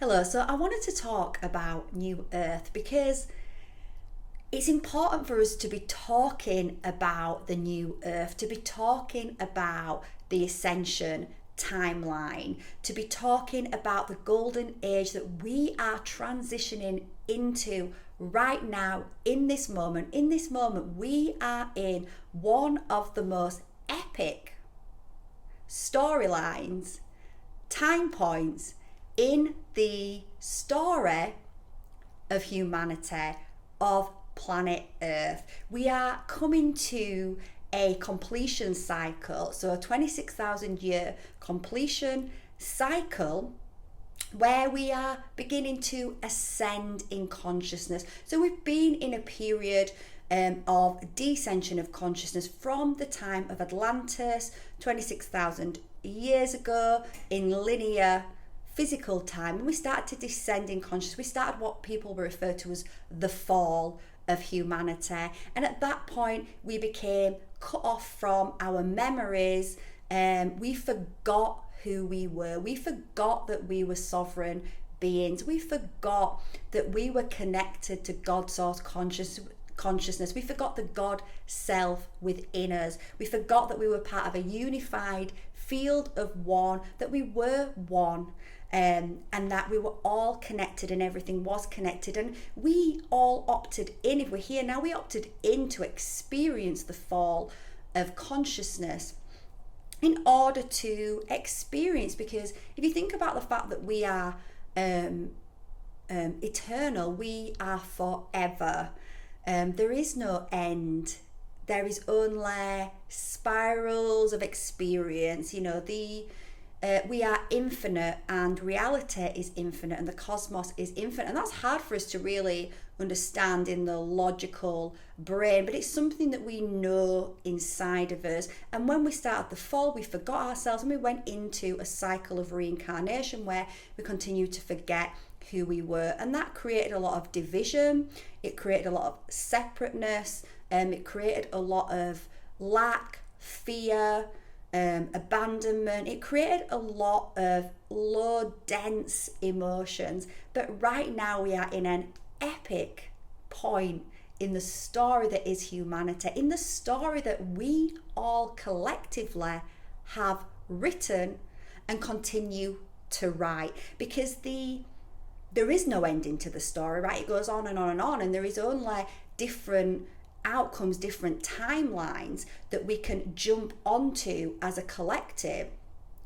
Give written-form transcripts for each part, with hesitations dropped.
Hello, so I wanted to talk about New Earth because it's important for us to be talking about the New Earth, to be talking about the Ascension timeline, to be talking about the golden age that we are transitioning into right now in this moment. In this moment, we are in one of the most epic storylines, time points in the story of humanity, of planet Earth. We are coming to a completion cycle, so a 26,000 year completion cycle where we are beginning to ascend in consciousness. So we've been in a period of descension of consciousness from the time of Atlantis 26,000 years ago in linear physical time, and we started to descend in consciousness. We started what people will refer to as the fall of humanity, and at that point we became cut off from our memories. We forgot who we were. We forgot that we were sovereign beings. We forgot that we were connected to God source consciousness. We forgot the God self within us. We forgot that we were part of a unified field of one, that we were one, and that we were all connected and everything was connected. And we all opted in, if we're here now, we opted in to experience the fall of consciousness in order to experience, because if you think about the fact that we are eternal, we are forever. There is no end. There is only spirals of experience. We are infinite, and reality is infinite, and the cosmos is infinite, and that's hard for us to really understand in the logical brain, but it's something that we know inside of us. And when we started the fall, we forgot ourselves and we went into a cycle of reincarnation where we continued to forget who we were, and that created a lot of division. It created a lot of separateness, it created a lot of lack, fear, abandonment. It created a lot of low, dense emotions. But right now we are in an epic point in the story that is humanity, in the story that we all collectively have written and continue to write, because there is no ending to the story, right? It goes on and on and on, and there is only different outcomes, different timelines that we can jump onto as a collective.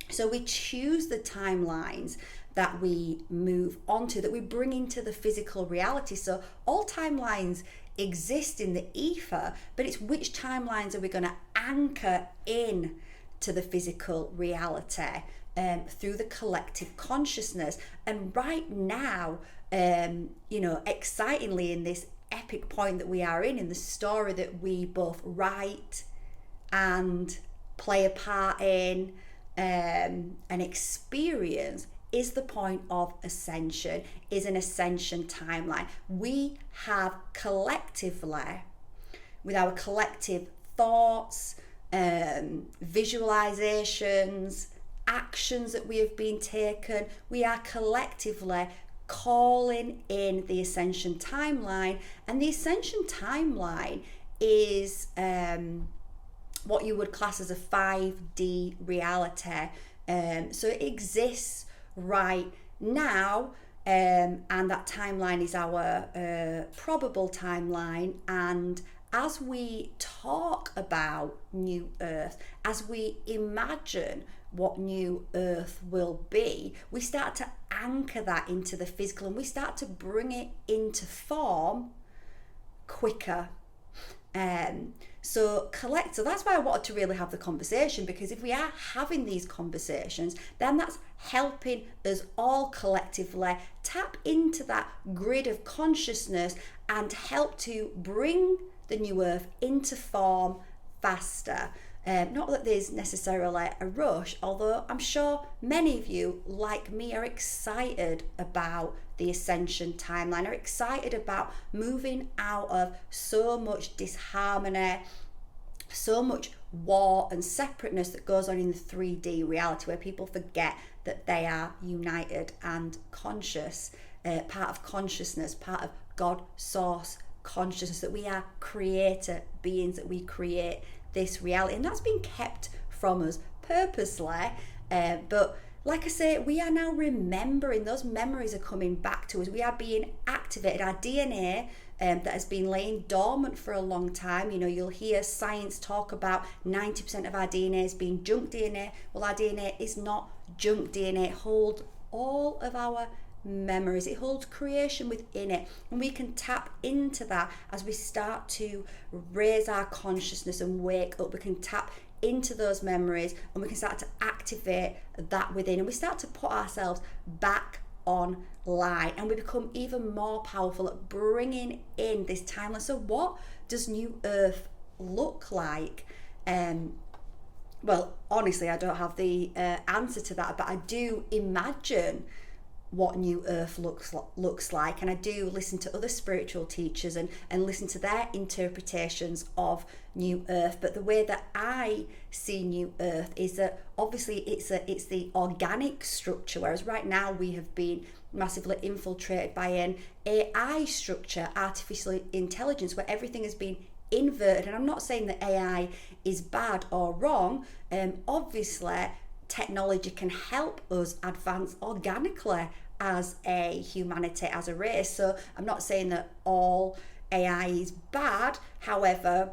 So we choose the timelines that we move onto, that we bring into the physical reality. So all timelines exist in the ether, but it's which timelines are we going to anchor in to the physical reality through the collective consciousness. And right now, excitingly, in this epic point that we are in the story that we both write and play a part in and experience, is the point of ascension, is an ascension timeline. We have collectively, with our collective thoughts, visualizations, actions that we have been taken, we are collectively calling in the ascension timeline. And the ascension timeline is what you would class as a 5D reality. So it exists right now, and that timeline is our probable timeline. And as we talk about New Earth, as we imagine what New Earth will be, we start to anchor that into the physical, and we start to bring it into form quicker. So that's why I wanted to really have the conversation, because if we are having these conversations, then that's helping us all collectively tap into that grid of consciousness and help to bring the New Earth into form faster. Not that there's necessarily a rush, although I'm sure many of you, like me, are excited about the ascension timeline, are excited about moving out of so much disharmony, so much war and separateness that goes on in the 3D reality, where people forget that they are united and conscious, part of consciousness, part of God source consciousness, that we are creator beings, that we create this reality, and that's been kept from us purposely. But like I say, we are now remembering, those memories are coming back to us. We are being activated. Our DNA that has been laying dormant for a long time. You know, you'll hear science talk about 90% of our DNA as being junk DNA. Well, our DNA is not junk DNA. It holds all of our memories. It holds creation within it, and we can tap into that as we start to raise our consciousness and wake up. We can tap into those memories, and we can start to activate that within, and we start to put ourselves back online, and we become even more powerful at bringing in this timeless. So what does New Earth look like? Well, honestly, I don't have the answer to that, but I do imagine what New Earth looks like, and I do listen to other spiritual teachers and listen to their interpretations of New Earth. But the way that I see New Earth is that obviously it's the organic structure, whereas right now we have been massively infiltrated by an AI structure, artificial intelligence, where everything has been inverted. And I'm not saying that AI is bad or wrong. Obviously technology can help us advance organically as a humanity, as a race. So I'm not saying that all AI is bad. However,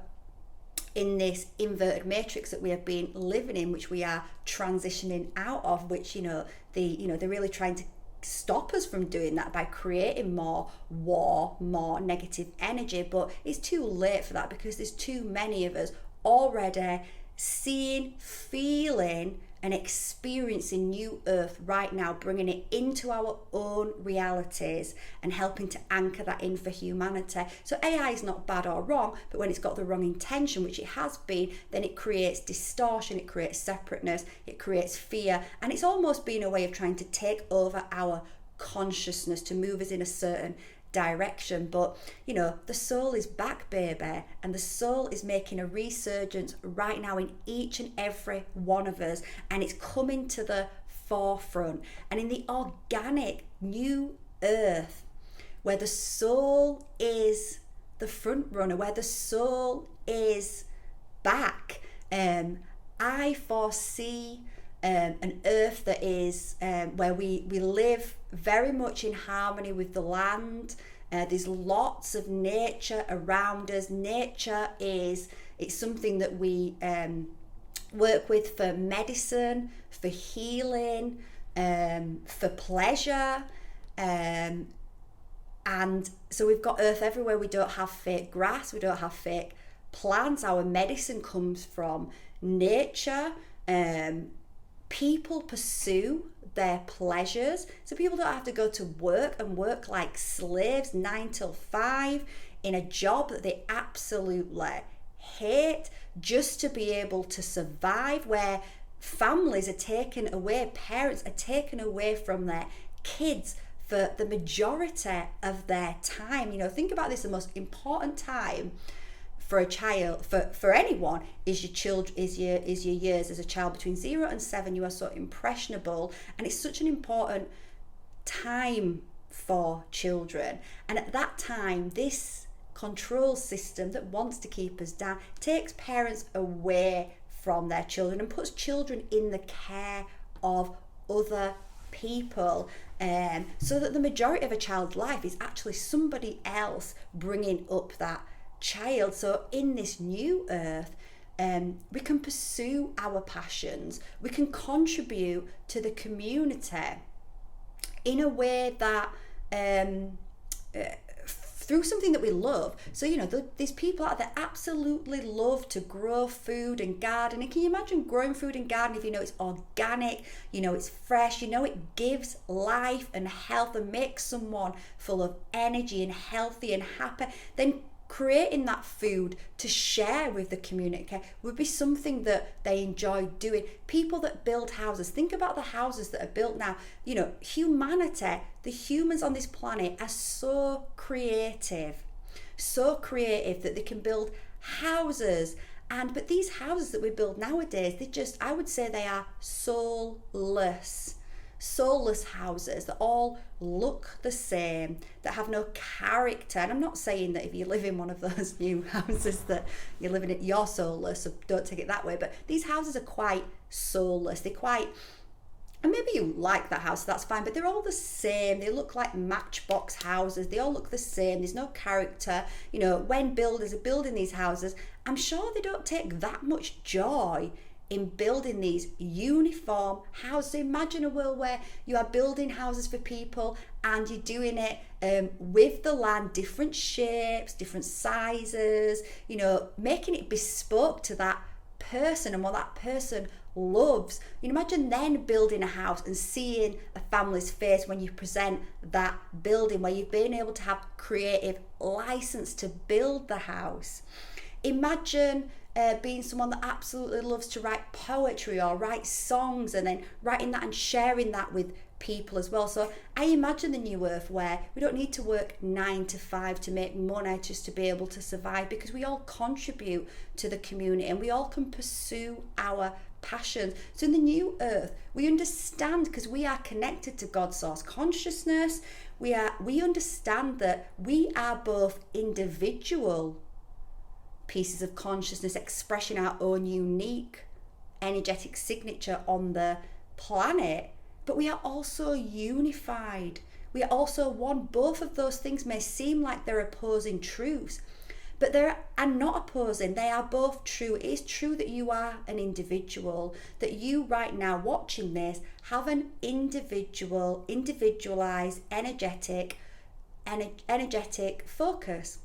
in this inverted matrix that we have been living in, which we are transitioning out of, which they're really trying to stop us from doing that by creating more war, more negative energy. But it's too late for that, because there's too many of us already seeing, feeling and experiencing New Earth right now, bringing it into our own realities and helping to anchor that in for humanity. So AI is not bad or wrong, but when it's got the wrong intention, which it has been, then it creates distortion, it creates separateness, it creates fear, and it's almost been a way of trying to take over our consciousness to move us in a certain direction. But the soul is back, baby, and the soul is making a resurgence right now in each and every one of us, and it's coming to the forefront. And in the organic New Earth, where the soul is the front runner, where the soul is back, I foresee an earth that is where we live very much in harmony with the land. There's lots of nature around us. Nature it's something that we work with for medicine, for healing, for pleasure, and so we've got earth everywhere. We don't have fake grass, we don't have fake plants. Our medicine comes from nature. People pursue their pleasures, so people don't have to go to work and work like slaves 9 till 5 in a job that they absolutely hate just to be able to survive, where families are taken away, parents are taken away from their kids for the majority of their time. Think about this: the most important time for a child, for anyone, is your years as a child. Between 0 and 7, you are so impressionable, and it's such an important time for children. And at that time, this control system that wants to keep us down takes parents away from their children and puts children in the care of other people, so that the majority of a child's life is actually somebody else bringing up that child. So in this New Earth, we can pursue our passions, we can contribute to the community in a way that through something that we love. So there's people out there that absolutely love to grow food and garden. And can you imagine growing food and garden if it's organic, it's fresh, it gives life and health and makes someone full of energy and healthy and happy? Then creating that food to share with the community would be something that they enjoy doing. People that build houses, think about the houses that are built now. Humanity, the humans on this planet, are so creative that they can build houses. But these houses that we build nowadays, I would say they are soulless. soulless houses that all look the same, that have no character. And I'm not saying that if you live in one of those new houses that you're living it, you're soulless, so don't take it that way. But these houses are quite soulless. They're quite, and maybe you like that house, that's fine, but they're all the same. They look like matchbox houses. They all look the same. There's no character. You know, when builders are building these houses, I'm sure they don't take that much joy in building these uniform houses. So imagine a world where you are building houses for people and you're doing it with the land, different shapes, different sizes, you know, making it bespoke to that person and what that person loves. You can imagine then building a house and seeing a family's face when you present that building, where you've been able to have creative license to build the house. Imagine being someone that absolutely loves to write poetry or write songs, and then writing that and sharing that with people as well. So I imagine the new earth where we don't need to work 9 to 5 to make money just to be able to survive, because we all contribute to the community and we all can pursue our passions. So in the new earth, we understand, because we are connected to God's source consciousness, we understand that we are both individual pieces of consciousness expressing our own unique energetic signature on the planet, but we are also unified. We are also one. Both of those things may seem like they're opposing truths, but they are not opposing. They are both true. It is true that you are an individual, that you right now watching this have an individualized, energetic focus.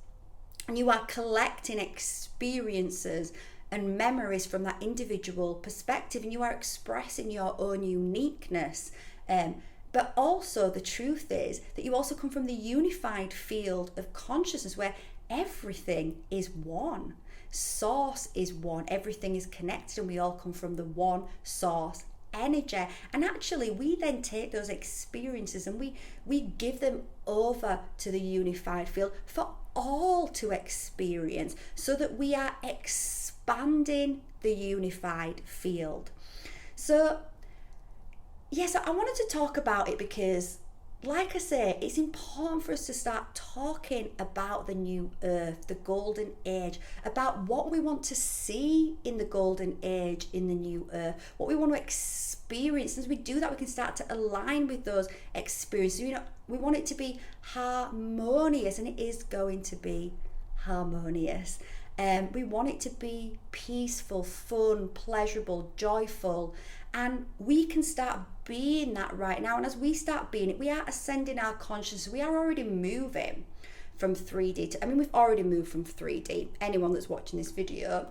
And you are collecting experiences and memories from that individual perspective, and you are expressing your own uniqueness. But also the truth is that you also come from the unified field of consciousness where everything is one. Source is one. Everything is connected and we all come from the one source energy. And actually we then take those experiences and we give them over to the unified field for all to experience, so that we are expanding the unified field. So yes, I wanted to talk about it because, like I say, it's important for us to start talking about the new earth, the golden age, about what we want to see in the golden age, in the new earth, what we want to experience. As we do that, we can start to align with those experiences. You know, we want it to be harmonious, and it is going to be harmonious. We want it to be peaceful, fun, pleasurable, joyful, and we can start being that right now. And as we start being it, we are ascending our consciousness. We are already moving from 3D to, we've already moved from 3D. Anyone that's watching this video,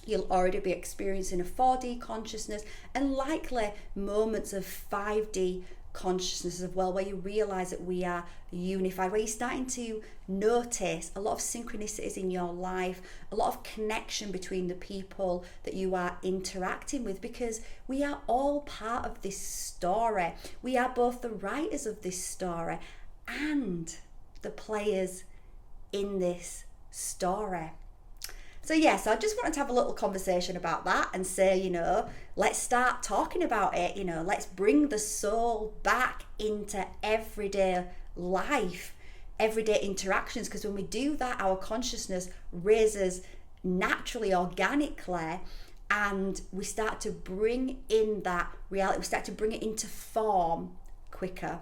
you'll already be experiencing a 4D consciousness, and likely moments of 5D consciousness as well, where you realize that we are unified, where you're starting to notice a lot of synchronicities in your life, a lot of connection between the people that you are interacting with, because we are all part of this story. We are both the writers of this story and the players in this story. So yes, I just wanted to have a little conversation about that and say, you know, let's start talking about it. You know, let's bring the soul back into everyday life, everyday interactions, because when we do that, our consciousness raises naturally, organically, and we start to bring in that reality. We start to bring it into form quicker.